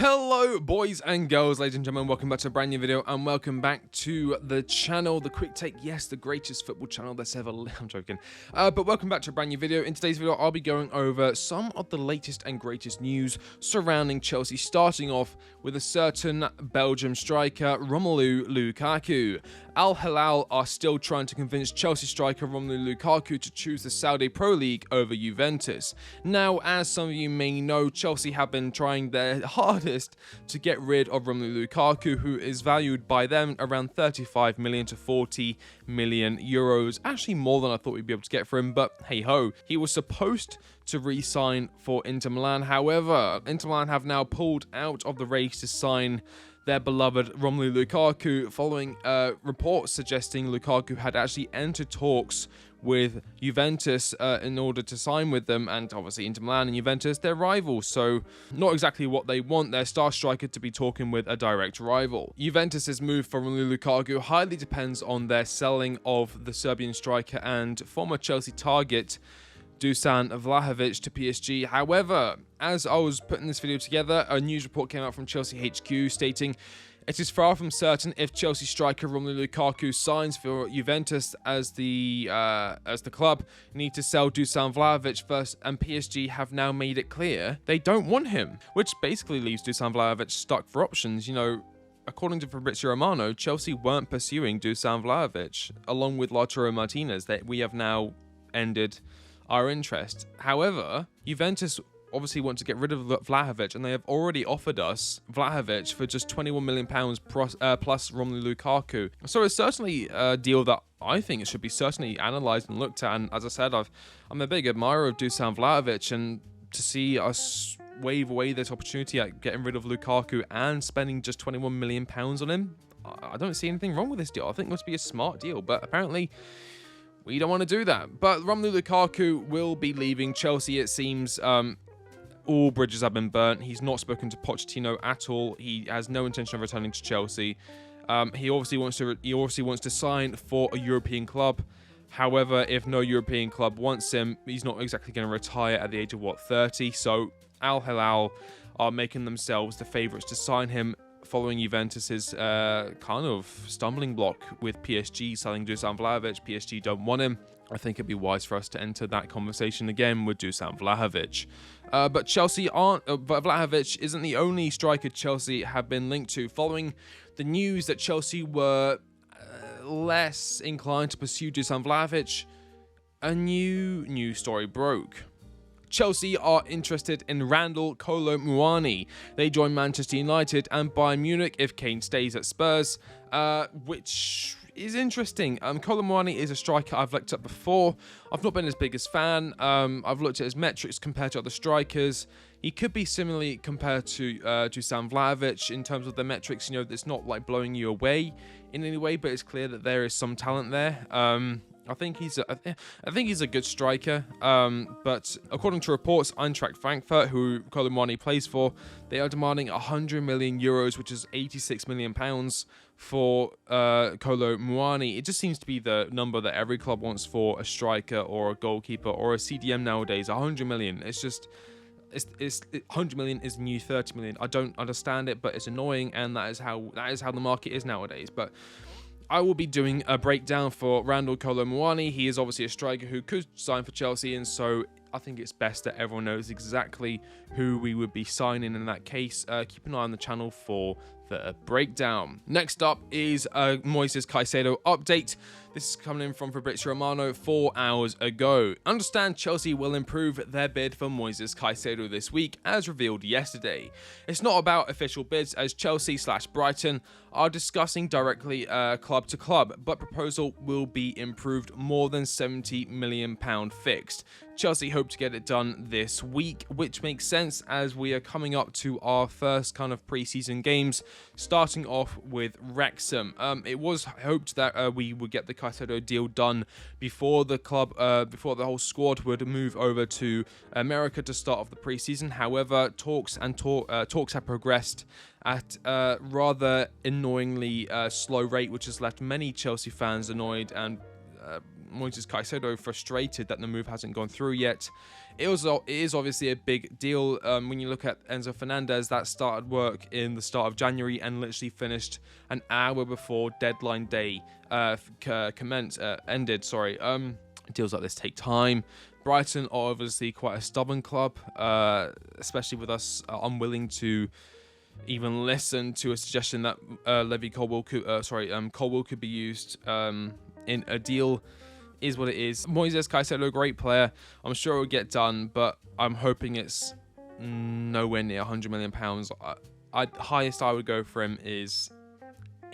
Hello boys and girls, ladies and gentlemen, welcome back to a brand new video and welcome back to the channel, The Quick Take. Yes, the greatest football channel that's ever I'm joking. But welcome back to a brand new video. In today's video, I'll be going over some of the latest and greatest news surrounding Chelsea, starting off with a certain Belgium striker, Romelu Lukaku. Al Hilal are still trying to convince Chelsea striker Romelu Lukaku to choose the Saudi Pro League over Juventus. Now, as some of you may know, Chelsea have been trying their hardest to get rid of Romelu Lukaku, who is valued by them around 35 million to 40 million euros. Actually more than I thought we'd be able to get for him, but hey ho. He was supposed to re-sign for Inter Milan. However, Inter Milan have now pulled out of the race to sign their beloved Romelu Lukaku, following reports suggesting Lukaku had actually entered talks with Juventus in order to sign with them, and obviously Inter Milan and Juventus, they're rivals, so not exactly what they want their star striker to be talking with a direct rival. Juventus's move for Romelu Lukaku highly depends on their selling of the Serbian striker and former Chelsea target Dusan Vlahovic to PSG. However, as I was putting this video together, a news report came out from Chelsea HQ stating it is far from certain if Chelsea striker Romelu Lukaku signs for Juventus, as the club need to sell Dusan Vlahovic first, and PSG have now made it clear they don't want him, which basically leaves Dusan Vlahovic stuck for options. You know, according to Fabrizio Romano, Chelsea weren't pursuing Dusan Vlahovic, along with Lautaro Martinez, that we have now ended our interest. However, Juventus obviously want to get rid of Vlahovic, and they have already offered us Vlahovic for just £21 million plus Romelu Lukaku. So it's certainly a deal that I think it should be certainly analysed and looked at. And as I said, I'm a big admirer of Dusan Vlahovic, and to see us wave away this opportunity at getting rid of Lukaku and spending just £21 million on him, I don't see anything wrong with this deal. I think it must be a smart deal, but apparently we don't want to do that. But Romelu Lukaku will be leaving Chelsea, it seems. All bridges have been burnt. He's not spoken to Pochettino at all. He has no intention of returning to Chelsea. He obviously wants to sign for a European club. However, if no European club wants him, he's not exactly going to retire at the age of 30. So Al Hilal are making themselves the favourites to sign him, following Juventus's kind of stumbling block with PSG selling Dusan Vlahovic. PSG don't want him. I think it'd be wise for us to enter that conversation again with Dusan Vlahovic. But Chelsea aren't. But Vlahovic isn't the only striker Chelsea have been linked to. Following the news that Chelsea were less inclined to pursue Dusan Vlahovic, a new news story broke. Chelsea are interested in Randall Kolo Muani. They join Manchester United and Bayern Munich if Kane stays at Spurs, which is interesting. Kolo Muani is a striker I've looked at before. I've not been his biggest fan. I've looked at his metrics compared to other strikers. He could be similarly compared to Dusan Vlahovic in terms of the metrics. You know, it's not like blowing you away in any way, but it's clear that there is some talent there. I think he's a good striker, but according to reports, Eintracht Frankfurt, who Kolo Muani plays for, they are demanding 100 million euros, which is 86 million pounds for Kolo Muani. It just seems to be the number that every club wants for a striker or a goalkeeper or a CDM nowadays. 100 million. It's 100 million is new 30 million. I don't understand it, but it's annoying, and that is how the market is nowadays. But I will be doing a breakdown for Randall Kolo Muani. He is obviously a striker who could sign for Chelsea, and so I think it's best that everyone knows exactly who we would be signing in that case. Keep an eye on the channel for the breakdown. Next up is a Moises Caicedo update. This is coming in from Fabrizio Romano 4 hours ago. Understand Chelsea will improve their bid for Moises Caicedo this week, as revealed yesterday. It's not about official bids, as Chelsea/Brighton are discussing directly club to club, but proposal will be improved more than £70 million fixed. Chelsea hope to get it done this week, which makes sense as we are coming up to our first kind of pre-season games, starting off with Wrexham. It was hoped that we would get the Caicedo deal done before the club, before the whole squad would move over to America to start off the pre-season. However, talks have progressed at a rather annoyingly slow rate, which has left many Chelsea fans annoyed and Moises Caicedo frustrated that the move hasn't gone through yet. It is obviously a big deal when you look at Enzo Fernandez, that started work in the start of January and literally finished an hour before deadline day ended. Deals like this take time. Brighton are obviously quite a stubborn club, especially with us unwilling to even listen to a suggestion that Colwill could be used in a deal. Is what it is. Moises Caicedo, great player. I'm sure it'll get done, but I'm hoping it's nowhere near £100 million. Highest I would go for him is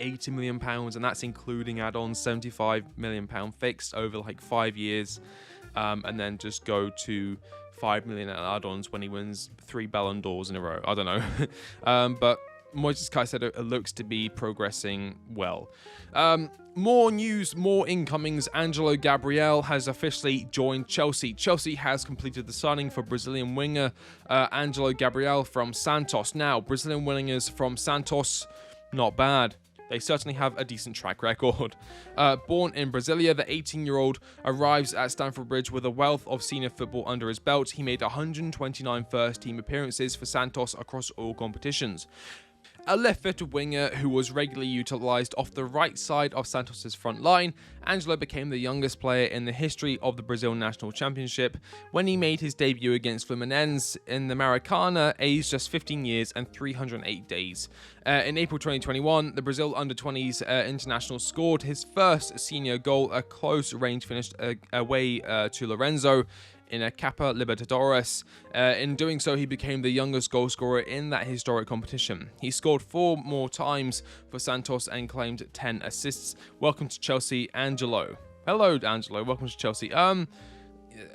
£80 million, and that's including add-ons, £75 million fixed over like 5 years, and then just go to £5 million add-ons when he wins 3 Ballon d'Ors in a row. I don't know. But Moises Caicedo looks to be progressing well. More news, more incomings. Angelo Gabriel has officially joined Chelsea. Chelsea has completed the signing for Brazilian winger Angelo Gabriel from Santos. Now, Brazilian wingers from Santos, not bad. They certainly have a decent track record. Born in Brasilia, the 18-year-old arrives at Stamford Bridge with a wealth of senior football under his belt. He made 129 first-team appearances for Santos across all competitions. A left-footed winger who was regularly utilised off the right side of Santos' front line, Angelo became the youngest player in the history of the Brazil National Championship when he made his debut against Fluminense in the Maracana, aged just 15 years and 308 days. In April 2021, the Brazil under-20s international scored his first senior goal, a close-range finish away to Lorenzo in a Copa Libertadores. In doing so, he became the youngest goal scorer in that historic competition. He scored 4 more times for Santos and claimed 10 assists. Welcome to Chelsea, Angelo. Hello, Angelo. Welcome to Chelsea.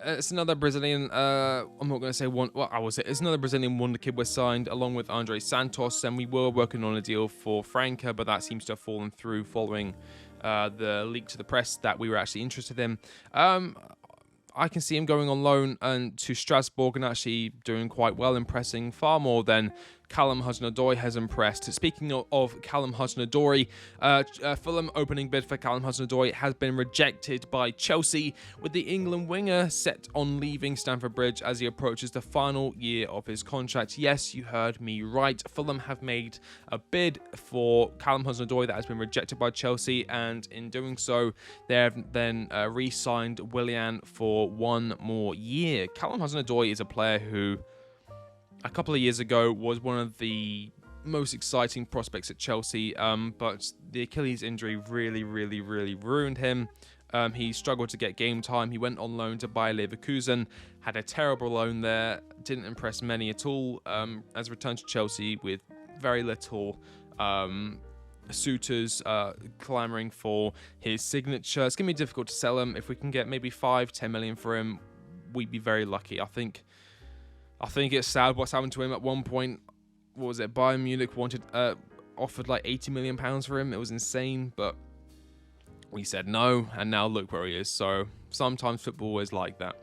It's another Brazilian. I'm not going to say one. Well, I was it. It's another Brazilian wonder kid was signed along with Andre Santos, and we were working on a deal for Franca, but that seems to have fallen through following the leak to the press that we were actually interested in. I can see him going on loan and to Strasbourg and actually doing quite well, impressing far more than Callum Hudson-Odoi has impressed. Speaking of Callum Hudson-Odoi, Fulham opening bid for Callum Hudson-Odoi has been rejected by Chelsea, with the England winger set on leaving Stamford Bridge as he approaches the final year of his contract. Yes, you heard me right. Fulham have made a bid for Callum Hudson-Odoi that has been rejected by Chelsea, and in doing so, they have then re-signed Willian for 1 more year. Callum Hudson-Odoi is a player who a couple of years ago was one of the most exciting prospects at Chelsea, but the Achilles injury really ruined him. He struggled to get game time. He went on loan to Bayer Leverkusen, had a terrible loan there, didn't impress many at all, as returned to Chelsea with very little suitors clamoring for his signature. It's going to be difficult to sell him. If we can get maybe 5-10 million for him, we'd be very lucky. I think it's sad what's happened to him. At one point, what was it? Bayern Munich offered like £80 million for him. It was insane, but we said no, and now look where he is. So sometimes football is like that.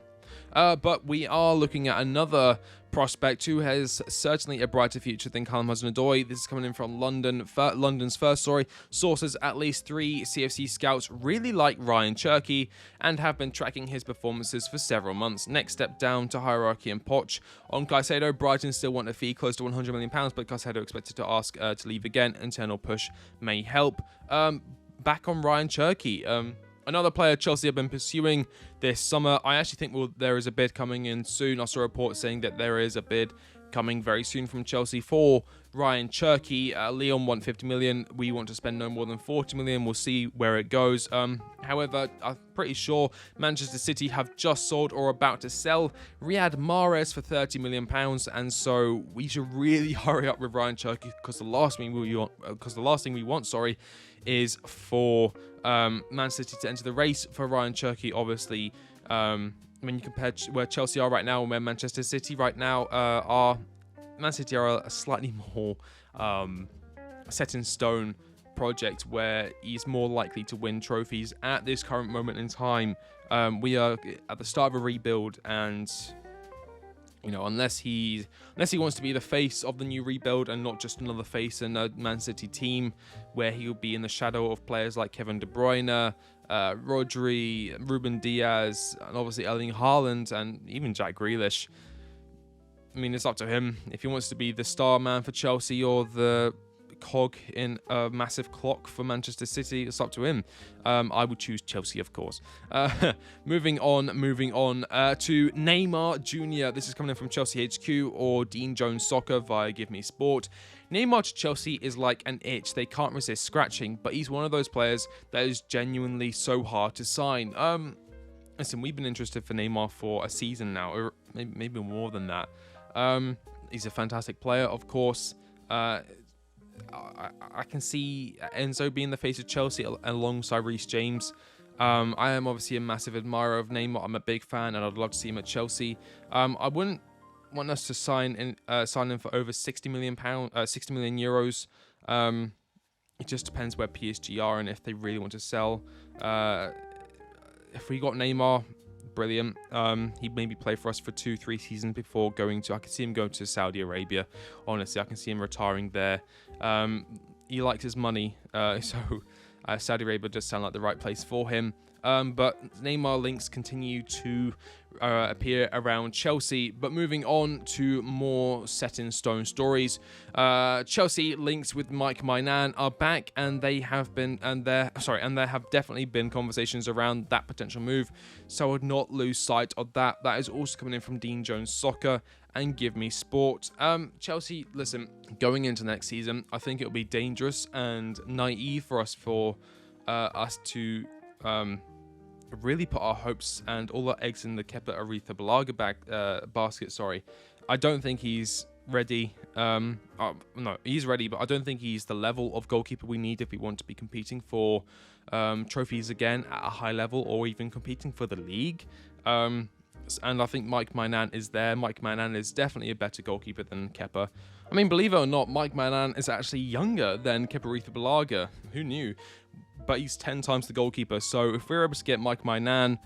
But we are looking at another prospect who has certainly a brighter future than Callum Hudson-Odoi. This is coming in from London's first story. Sources, at least 3 CFC scouts really like Ryan Cherki and have been tracking his performances for several months. Next step down to hierarchy and Poch. On Caicedo, Brighton still want a fee close to £100 million, but Caicedo expected to ask to leave again. Internal push may help. Back on Ryan Cherki. Another player Chelsea have been pursuing this summer. I actually think there is a bid coming in soon. I saw a report saying that there is a bid coming very soon from Chelsea for Ryan Cherki. Lyon want 50 million. We want to spend no more than 40 million. We'll see where it goes. However, I'm pretty sure Manchester City have just sold or about to sell Riyad Mahrez for 30 million pounds, and so we should really hurry up with Ryan Cherki because the last thing we want, is for Man City to enter the race for Ryan Cherki. Obviously, when you compare where Chelsea are right now and where Manchester City right now are, Man City are a slightly more set in stone project where he's more likely to win trophies at this current moment in time. We are at the start of a rebuild, and unless he wants to be the face of the new rebuild and not just another face in a Man City team where he'll be in the shadow of players like Kevin De Bruyne, Rodri, Ruben Diaz, and obviously Erling Haaland, and even Jack Grealish. I mean, it's up to him. If he wants to be the star man for Chelsea or the cog in a massive clock for Manchester City, it's up to him. I would choose Chelsea, of course. Moving on to Neymar Jr. This is coming in from Chelsea HQ or Dean Jones Soccer via Give Me Sport. Neymar to Chelsea is like an itch they can't resist scratching, but he's one of those players that is genuinely so hard to sign. Listen, we've been interested for Neymar for a season now, or maybe more than that. He's a fantastic player, of course. I can see Enzo being the face of Chelsea alongside Reece James. I am obviously a massive admirer of Neymar. I'm a big fan, and I'd love to see him at Chelsea. I wouldn't want us to sign him for over 60 million euros. It just depends where PSG are and if they really want to sell. If we got Neymar, brilliant. He'd maybe play for us for 2-3 seasons before going to. I could see him go to Saudi Arabia. Honestly, I can see him retiring there. He likes his money, so Saudi Arabia does sound like the right place for him. But Neymar links continue to appear around Chelsea. But moving on to more set-in-stone stories, Chelsea links with Mike Maignan are back, and there have definitely been conversations around that potential move. So I would not lose sight of that. That is also coming in from Dean Jones Soccer and Give Me Sport. Chelsea, listen, going into next season, I think it'll be dangerous and naive for us to really put our hopes and all our eggs in the Kepa Arrizabalaga basket. I don't think he's ready. No, he's ready, but I don't think he's the level of goalkeeper we need if we want to be competing for trophies again at a high level, or even competing for the league. And I think Mike Maignan is there. Mike Maignan is definitely a better goalkeeper than Kepa. I mean, believe it or not, Mike Maignan is actually younger than Kepa Arrizabalaga. Who knew? But he's 10 times the goalkeeper. So if we're able to get Mike Maignan,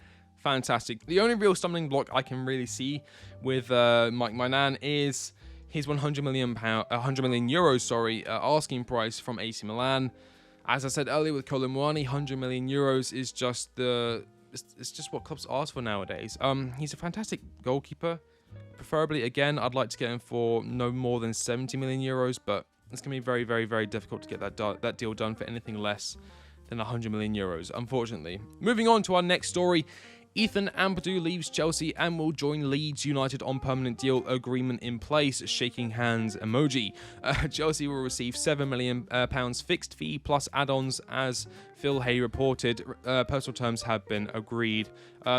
fantastic. The only real stumbling block I can really see with Mike Maignan is his 100 million euros, asking price from AC Milan. As I said earlier with Kolo Muani, 100 million euros is just it's just what clubs ask for nowadays. He's a fantastic goalkeeper. Preferably, again, I'd like to get him for no more than 70 million euros, but it's going to be very, very, very difficult to get that deal done for anything less than 100 million euros, unfortunately. Moving on to our next story. Ethan Ampadu leaves Chelsea and will join Leeds United on permanent deal agreement in place. Shaking hands emoji. Chelsea will receive £7 million fixed fee plus add-ons, as Phil Hay reported. Personal terms have been agreed.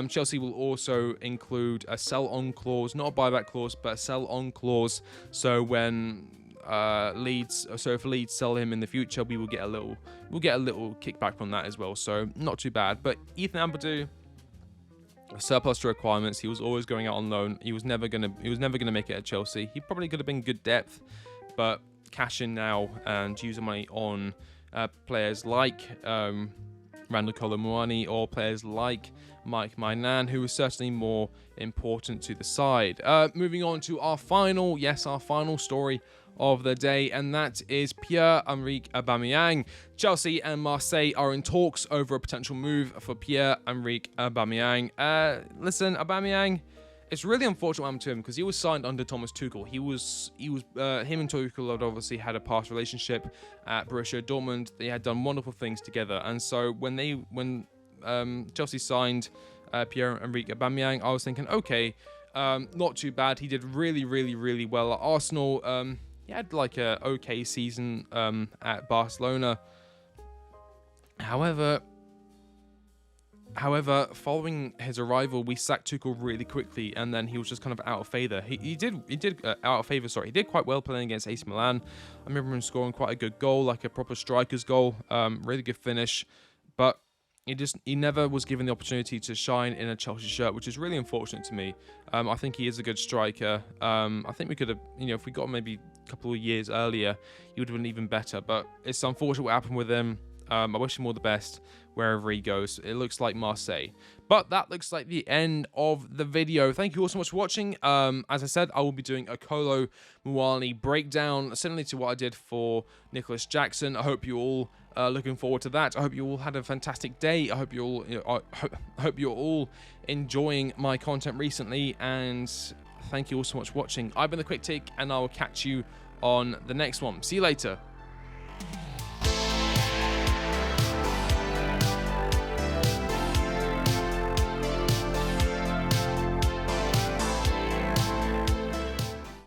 Chelsea will also include a sell-on clause, not a buyback clause, but a sell-on clause. So when if Leeds sell him in the future, we'll get a little kickback from that as well. So not too bad. But Ethan Ampadu, surplus to requirements. He was always going out on loan. He was never gonna make it at Chelsea. He probably could have been good depth, but cash in now and use the money on players like Randall Kolo Muani or players like Mike Maignan, who is certainly more important to the side. Moving on to our final story of the day, and that is Pierre-Emerick Aubameyang. Chelsea and Marseille are in talks over a potential move for Pierre-Emerick Aubameyang. Listen, Aubameyang, it's really unfortunate what happened to him because he was signed under Thomas Tuchel. Him and Tuchel had obviously had a past relationship at Borussia Dortmund. They had done wonderful things together, and so when Chelsea signed Pierre-Emerick Aubameyang, I was thinking, okay, not too bad. He did really, really, really well at Arsenal. He had like a okay season at Barcelona. However, following his arrival, we sacked Tuchel really quickly, and then he was just kind of out of favour. He did quite well playing against AC Milan. I remember him scoring quite a good goal, like a proper striker's goal. Really good finish, but he never was given the opportunity to shine in a Chelsea shirt, which is really unfortunate to me. I think he is a good striker. I think we could have, if we got him maybe a couple of years earlier, he would have been even better. But it's unfortunate what happened with him. I wish him all the best wherever he goes. It looks like Marseille. But that looks like the end of the video. Thank you all so much for watching. As I said, I will be doing a Kolo Muani breakdown, similarly to what I did for Nicholas Jackson. I hope you all looking forward to that. I hope you all had a fantastic day. I hope you all, I hope you're all enjoying my content recently. And thank you all so much for watching. I've been the Quick Take, and I will catch you on the next one. See you later.